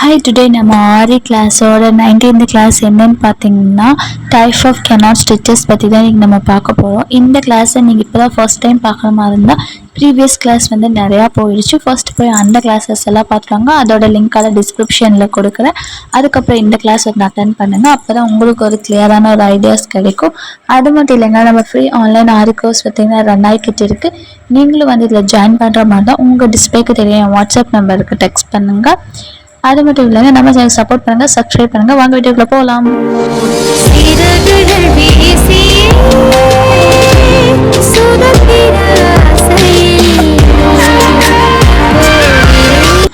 Hi, today நம்ம ஆரி கிளாஸோட 19th class என்னன்னு பார்த்தீங்கன்னா டைப் ஆஃப் கெனாட் ஸ்டிச்சஸ் பற்றி தான் இன்றைக்கி நம்ம பார்க்க போகிறோம். இந்த கிளாஸை நீங்கள் இப்போ தான் ஃபர்ஸ்ட் டைம் பார்க்குற மாதிரி இருந்தால் ப்ரீவியஸ் கிளாஸ் வந்து நிறையா போயிடுச்சு. ஃபர்ஸ்ட் போய் அந்த கிளாஸஸ் எல்லாம் பார்த்துருவாங்க. அதோட லிங்க்கால் டிஸ்கிரிப்ஷனில் கொடுக்குறேன். அதுக்கப்புறம் இந்த கிளாஸ் வந்து அட்டன் பண்ணுங்கள். அப்போ தான் உங்களுக்கு ஒரு கிளியரான ஒரு ஐடியாஸ் கிடைக்கும். அது மட்டும் இல்லைங்க, நம்ம ஃப்ரீ ஆன்லைன் ஆரி கோர்ஸ் பார்த்திங்கன்னா ரன் ஆகிக்கிட்டு இருக்குது. நீங்களும் வந்து இதில் ஜாயின் பண்ணுற மாதிரி தான் உங்கள் டிஸ்பிளேக்கு தெரியும் வாட்ஸ்அப் நம்பருக்கு டெக்ஸ்ட் பண்ணுங்கள். அது மட்டும் இல்லைங்க, நம்ம சேனல் சப்போர்ட் பண்ணுங்க, சப்ஸ்கிரைப் பண்ணுங்க. வாங்க வீடியோக்குள்ள போகலாம்.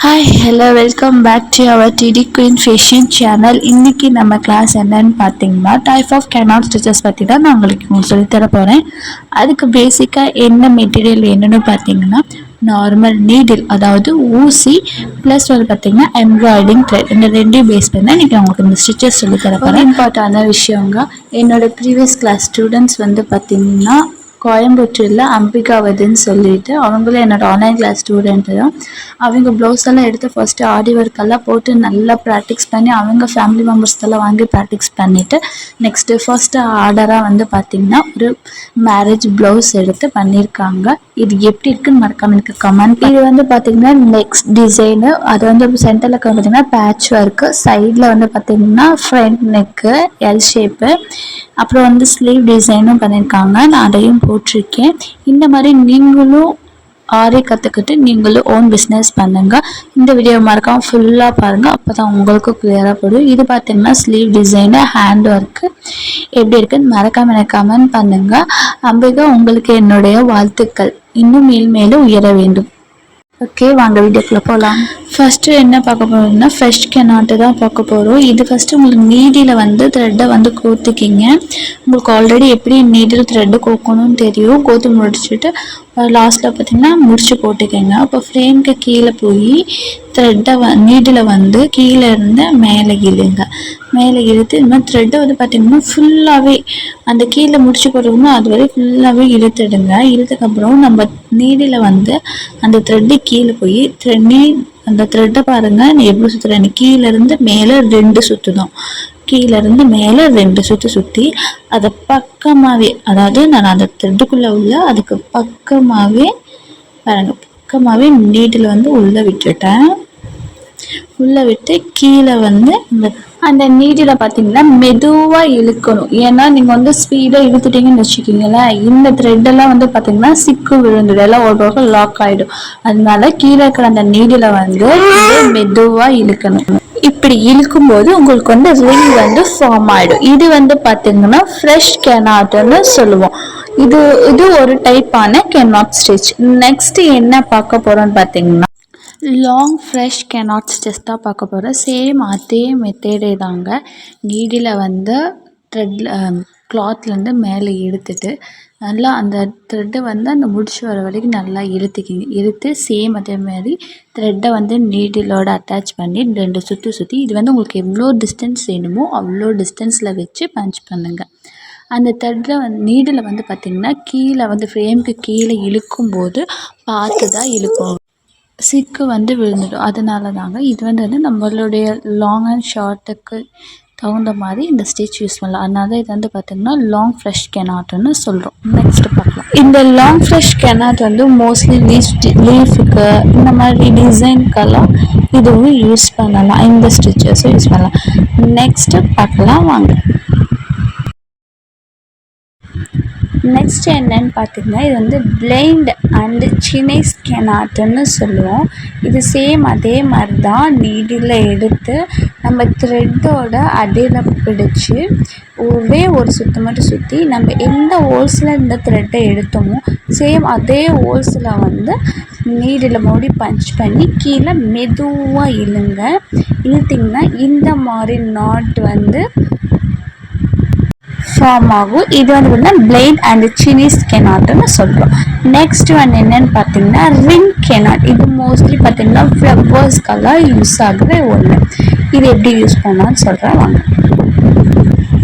Hi, hello, welcome back to our DD queen fashion channel. இன்னைக்கு நம்ம கிளாஸ் என்னன்னு பார்த்தீங்கன்னா டைப் ஆஃப் கெனாட் ஸ்டிச்சஸ் பற்றி தான் நான் உங்களுக்கு சொல்லித்தர போகிறேன். அதுக்கு பேசிக்காக என்ன மெட்டீரியல் வேணும்னு பார்த்தீங்கன்னா நார்மல் நீடில், அதாவது ஊசி ப்ளஸ் வந்து பார்த்தீங்கன்னா எம்ப்ராய்டிங் த்ரெட், இந்த ரெண்டையும் பேஸ் பண்ணி தான் இன்றைக்கி உங்களுக்கு இந்த ஸ்டிச்சஸ் சொல்லித்தர போகிறேன். இம்பார்ட்டான விஷயங்க, என்னோட ப்ரீவியஸ் கிளாஸ் ஸ்டூடெண்ட்ஸ் வந்து பார்த்தீங்கன்னா கோயம்புத்தூரில் அம்பிகாவதுன்னு சொல்லிட்டு அவங்களும் என்னோடய ஆன்லைன் கிளாஸ் ஸ்டூடெண்ட்டு தான். அவங்க ப்ளவுஸ் எல்லாம் எடுத்து ஃபஸ்ட்டு ஆரி ஒர்க்கெல்லாம் போட்டு நல்லா ப்ராக்டிஸ் பண்ணி அவங்க ஃபேமிலி மெம்பர்ஸ்க்கெல்லாம் வாங்கி ப்ராக்டிஸ் பண்ணிவிட்டு நெக்ஸ்ட்டு ஃபஸ்ட்டு ஆர்டராக வந்து பார்த்திங்கன்னா ஒரு மேரேஜ் ப்ளவுஸ் எடுத்து பண்ணியிருக்காங்க. இது எப்படி இருக்குன்னு மறக்காம எனக்கு கமெண்ட். இது வந்து பார்த்திங்கன்னா நெக்ஸ்ட் டிசைனு, அது வந்து சென்டரில் பார்த்திங்கன்னா பேட்ச் ஒர்க்கு, சைடில் வந்து பார்த்திங்கன்னா ஃப்ரண்ட் நெக்கு எல் ஷேப்பு, அப்புறம் வந்து ஸ்லீவ் டிசைனும் பண்ணியிருக்காங்க. நான் அதையும் போட்டிருக்கேன். இந்த மாதிரி நீங்களும் ஆரி கற்றுக்கிட்டு நீங்களும் ஓன் பிஸ்னஸ் பண்ணுங்கள். இந்த வீடியோ மறக்காமல் ஃபுல்லாக பாருங்கள், அப்போ தான் உங்களுக்கு கிளியராக போடும். இது பார்த்திங்கன்னா ஸ்லீவ் டிசைனு, ஹேண்ட் ஒர்க்கு எப்படி இருக்குன்னு மறக்காமல் எனக்கு கமெண்ட் பண்ணுங்கள். அம்பிகா, உங்களுக்கு என்னுடைய வாழ்த்துக்கள். இன்னும் மேலும் உயர வேண்டும். ஓகே, வாங்க வீடியோக்குள்ளே போகலாம். ஃபஸ்ட்டு என்ன பார்க்க போகிறோம்னா ஃப்ரெஷ் கெனாட்டு தான் பார்க்க போகிறோம். இது ஃபஸ்ட்டு உங்களுக்கு நீடியில் வந்து த்ரெட்டை வந்து கோத்துக்கிங்க. உங்களுக்கு ஆல்ரெடி எப்படி நீடில் த்ரெட்டு கோக்கணும்னு தெரியும். கோத்து முடிச்சுட்டு லாஸ்ட்டில் பார்த்திங்கன்னா முடிச்சு போட்டுக்கோங்க. அப்போ ஃப்ரேம்க்கு கீழே போய் த்ரெட்டை நீடில் வந்து கீழே இருந்து மேலே இழுங்க. மேலே இழுத்து இந்த மாதிரி த்ரெட்டை வந்து பார்த்திங்கன்னா ஃபுல்லாகவே அந்த கீழே முடிச்சு போட்டுக்கணும், அது வரை ஃபுல்லாகவே இழுத்துடுங்க. இழுத்துக்கப்புறம் நம்ம நீடில் வந்து அந்த த்ரெட்டு கீழே போய் அந்த த்ரெட்டை பாருங்கள் நீ எப்படி சுற்றுறேன்னு, கீழேருந்து மேலே 2 சுற்று தான், கீழேருந்து மேலே 2 சுற்று சுற்றி அதை பக்கமாகவே, அதாவது நான் அந்த த்ரெட்டுக்குள்ளே உள்ள அதுக்கு பக்கமாகவே பாருங்கள், பக்கமாகவே நீடில் வந்து உள்ளே விட்டுட்டேன். உள்ளே விட்டு கீழே வந்து அந்த நீடில் பார்த்தீங்கன்னா மெதுவாக இழுக்கணும். ஏன்னா நீங்கள் வந்து ஸ்பீடாக இழுத்துட்டீங்கன்னு வச்சுக்கிங்களேன், இந்த த்ரெட்டெல்லாம் வந்து பார்த்தீங்கன்னா சிக்கு விழுந்துடும், எல்லாம் ஒரு லாக் ஆகிடும். அதனால கீழே இருக்கிற அந்த நீடில் வந்து மெதுவாக இழுக்கணும். இப்படி இழுக்கும்போது உங்களுக்கு வந்து ரிங் வந்து ஃபார்ம் ஆகிடும். இது வந்து பார்த்தீங்கன்னா ஃப்ரெஷ் கெனாட்னு சொல்லுவோம். இது ஒரு டைப்பான கெனாட் ஸ்டிச். நெக்ஸ்ட் என்ன பார்க்க போகிறோம்னு பார்த்தீங்கன்னா லாங் ஃப்ரெஷ் கெனாட் ஸ்டிச் தான் பார்க்க போகிறோம். சேம் அதே மெத்தேடே தாங்க. நீடில் வந்து கிளாத்லேருந்து மேலே இழுத்துட்டு நல்லா அந்த த்ரெட்டை வந்து அந்த முடிச்சு வர வரைக்கும் நல்லா இழுத்துக்கிங்க. இழுத்து சேம் அதே மாதிரி த்ரெட்டை வந்து நீடிலோடு அட்டாச் பண்ணி 2 சுற்றி இது வந்து உங்களுக்கு எவ்வளோ டிஸ்டன்ஸ் வேணுமோ அவ்வளோ டிஸ்டன்ஸில் வச்சு பஞ்ச் பண்ணுங்கள். அந்த த்ரெட்டில் வந்து நீடில் வந்து பார்த்திங்கன்னா கீழே வந்து ஃப்ரேம்க்கு கீழே இழுக்கும்போது பார்த்து தான் இழுக்கும், சிக்கு வந்து விழுந்துடும். அதனால தாங்க இது வந்து நம்மளுடைய லாங் அண்ட் ஷார்ட்டுக்கு தகுந்த மாதிரி இந்த ஸ்டிச் யூஸ் பண்ணலாம். அதனால தான் இது வந்து பார்த்திங்கன்னா லாங் ஃப்ரெஷ் கெனாட்னு சொல்கிறோம். நெக்ஸ்ட் பார்க்கலாம். இந்த லாங் ஃப்ரெஷ் கெனாட் வந்து மோஸ்ட்லி லீஃபுக்கு இந்த மாதிரி டிசைனுக்கெல்லாம் இதுவும் யூஸ் பண்ணலாம், இந்த ஸ்டிச்சஸும் யூஸ் பண்ணலாம். நெக்ஸ்ட்டு பார்க்கலாம் வாங்க. நெக்ஸ்ட் என்னன்னு பார்த்தீங்கன்னா இது வந்து பிளைண்ட் அண்டு சினைஸ் கெனாட்னு சொல்லுவோம். இது சேம் அதே மாதிரி தான் நீடில் எடுத்து நம்ம த்ரெட்டோட அடியில் பிடிச்சி ஒரே ஒரு சுற்று மட்டும் சுற்றி நம்ம எந்த ஹோல்ஸில் இந்த த்ரெட்டை எடுத்தோமோ சேம் அதே ஹோல்ஸில் வந்து நீடில் மூடி பஞ்ச் பண்ணி கீழே மெதுவாக இழுங்க. இழுத்திங்கன்னா இந்த மாதிரி நாட் வந்து ஃபார்ம் ஆகும். இது வந்து பிளைண்ட் அண்ட் சினைஸ் கெனாட்னு சொல்கிறோம். நெக்ஸ்ட் ஒன் என்னன்னு பார்த்தீங்கன்னா ரிங் கெனாட். இது மோஸ்ட்லி பார்த்தீங்கன்னா ஃப்ளவர்ஸ்க்கெல்லாம் யூஸ் ஆகுற ஒன்று. இது எப்படி யூஸ் பண்ணான்னு சொல்கிறேன் வாங்க.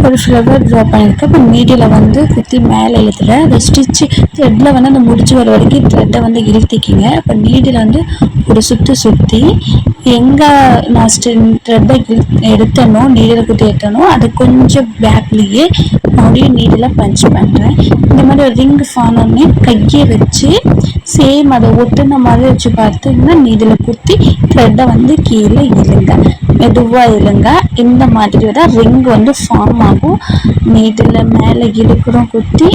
ஒரு ஃப்ளவர் ட்ரா பண்ணியிருக்கேன். இப்போ நீடில் வந்து குத்தி மேலே இழுத்துறேன். அந்த ஸ்டிச்சு த்ரெட்டில் வந்து அந்த முடிச்சு வர வரைக்கும் த்ரெட்டை வந்து இழுத்திக்கிங்க. இப்போ நீடில் வந்து ஒரு சுற்றி எங்கே நான் த்ரெட்டை எடுத்தனோ நீடில் குத்தி எடுத்தனோ அது கொஞ்சம் பேக்லேயே மறுபடியும் நீடில் பஞ்ச் பண்ணுறேன். இந்த மாதிரி ஒரு ரிங் ஃபானோடனே கையை வச்சு சேம் அதை ஒட்டுன மாதிரி வச்சு பார்த்தீங்கன்னா நீடில் குத்தி த்ரெட்டை வந்து கீழே இழுங்க, மெதுவாக இழுங்க. இந்த மாதிரி தான் ரிங் வந்து ஃபார்ம் ஆகும். நீடில் மேலே இழுக்கிறோம் குத்தி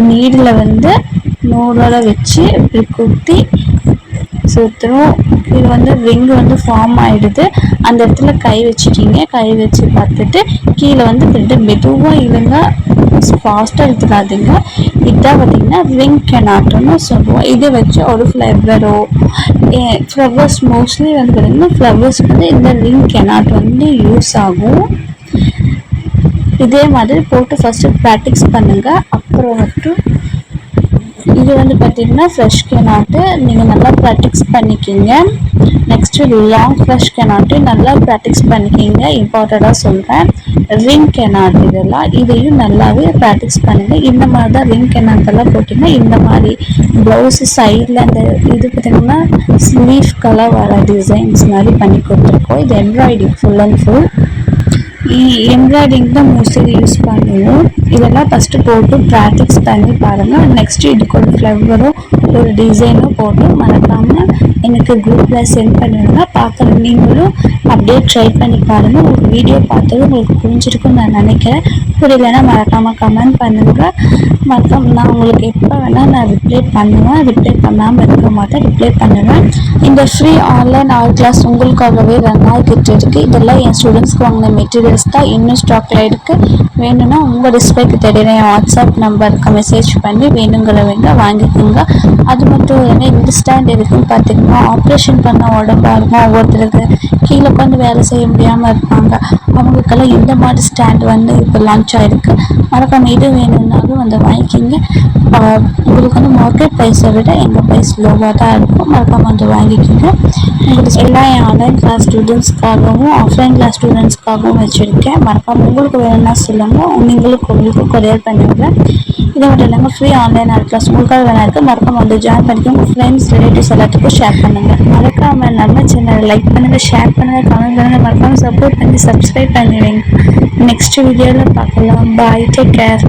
நீடில் வந்து நூலோட வச்சு இப்படி குத்தி சுற்றுறோம். இது வந்து ரிங் வந்து ஃபார்ம் ஆகிடுது. அந்த இடத்துல கை வச்சுக்கிங்க. கை வச்சு பார்த்துட்டு கீழே வந்து த்ரெட்டை மெதுவாக இழுங்க, ஃபாஸ்ட்டாக எடுத்துடாதீங்க. இதான் பார்த்தீங்கன்னா ரிங் கெனாட்டுன்னு சொல்லுவோம். இதை வச்சு ஒரு ஃப்ளவர்ஸ் மோஸ்ட்லி வந்து பார்த்தீங்கன்னா ஃப்ளவர்ஸ் வந்து இந்த ரிங் கெனாட் வந்து யூஸ் ஆகும். இதே மாதிரி போட்டு ஃபஸ்ட்டு ப்ராக்டிஸ் பண்ணுங்கள். அப்புறம் மட்டும் இது வந்து பார்த்தீங்கன்னா ஃப்ரெஷ் கெனாட்டு நீங்கள் நல்லா ப்ராக்டிஸ் பண்ணிக்கிங்க. நெக்ஸ்ட்டு லாங் ஃப்ரெஷ் கெனாட்டு நல்லா ப்ராக்டிஸ் பண்ணிக்கிங்க. இம்பார்ட்டண்ட்டாக சொல்கிறேன். ரிங் கெனாட் இதையும் நல்லாவே ப்ராக்டிஸ் பண்ணுங்கள். இந்த மாதிரி தான் ரிங் கெனாட்டெல்லாம் போட்டிங்கன்னா இந்த மாதிரி ப்ளவுஸு சைடில் அந்த இது பார்த்திங்கன்னா ஸ்லீவ் கலர் வர டிசைன்ஸ் மாதிரி பண்ணி கொடுத்துருக்கோம். இது embroidering full and full embroidering தான் மோஸ்ட்லி யூஸ் பண்ணுவோம். இதெல்லாம் ஃபஸ்ட்டு போட்டு ப்ராக்டிஸ் பண்ணி பாருங்கள். நெக்ஸ்ட்டு இதுக்கு ஒரு ஃப்ளவரும் ஒரு டிசைனும் போட்டு மறக்காமல் எனக்கு குரூப்பில் சென்ட் பண்ணுங்கன்னா பார்க்குற நீங்களும் அப்படியே ட்ரை பண்ணி பாருங்கள். உங்களுக்கு வீடியோ பார்த்தது உங்களுக்கு புரிஞ்சிருக்குன்னு நான் நினைக்கிறேன். புரியலைன்னா மறக்காமல் கமெண்ட் பண்ணுங்கள். நான் உங்களுக்கு எப்போ வேணால் நான் ரிப்ளை பண்ணுவேன். ரிப்ளை பண்ணாமல் இருக்க மாட்டேன், ரிப்ளை பண்ணுவேன். இந்த ஃப்ரீ ஆன்லைன் ஆர்ட் கிளாஸ் உங்களுக்காகவே ரன் ஆகிட்டு இருக்குது. இதெல்லாம் என் ஸ்டூடெண்ட்ஸ்க்கு வாங்கின மெட்டீரியல்ஸ் தான், இன்னும் ஸ்டாக்கில் இருக்குது. வேணும்னா உங்கள் டிஸ்பிளேக்கு தெரியுற என் வாட்ஸ்அப் நம்பருக்கு மெசேஜ் பண்ணி வேணுங்கிறவங்க வாங்கிக்கோங்க. அது மட்டும் இல்லைன்னா இந்த ஸ்டாண்ட் எதுக்குன்னு பார்த்தீங்கன்னா ஆப்ரேஷன் பண்ண உடம்பா இருக்கும், ஒவ்வொருத்தருக்கு கீழே உட்காந்து வேலை செய்ய முடியாமல் இருப்பாங்க. அவங்களுக்கெல்லாம் இந்த மாதிரி ஸ்டாண்ட் வந்து இப்போ லான்ச் ஆகிருக்கு. மறக்காம இது வேணும்னாலும் வந்து வாங்கிக்கிங்க. உங்களுக்கு வந்து மார்க்கெட் ப்ரைஸை விட எங்கள் ப்ரைஸ் லோவாக தான் இருக்கும். மறக்காமல் வந்து வாங்கிக்கோங்க. உங்களுக்கு எல்லா என் ஆன்லைன் கிளாஸ் ஸ்டூடெண்ட்ஸ்க்காகவும் ஆஃப்லைன் கிளாஸ் ஸ்டூடெண்ட்ஸ்க்காகவும் வச்சுருக்கேன். மறக்காமல் உங்களுக்கு வேணும்னா சொல்லுங்கள், உங்களுக்கு கொரியர் பண்ணிவிடுறேன். இதை மட்டும் இல்லாமல் ஃப்ரீ ஆன்லைன் ஆர்ட் கிளாஸ் உங்களுக்காக வேணா இருக்குது. மறக்காமல் வந்து ஜாயின் பண்ணிக்கோங்க. உங்கள் ஃப்ரெண்ட்ஸ் ரிலேட்டிவ்ஸ் எல்லாத்துக்கும் ஷேர் பண்ணுங்கள். மறக்காமல் நம்ம சேனலை லைக் பண்ணுங்கள், ஷேர் பண்ணுங்கள், கமெண்ட் பண்ணுங்கள். மறக்காமல் சப்போர்ட் பண்ணி சப்ஸ்கிரைப் பண்ணிடுங்க. நெக்ஸ்ட் வீடியோவில் பார்க்கலாம். பாய், டேக் கேர்.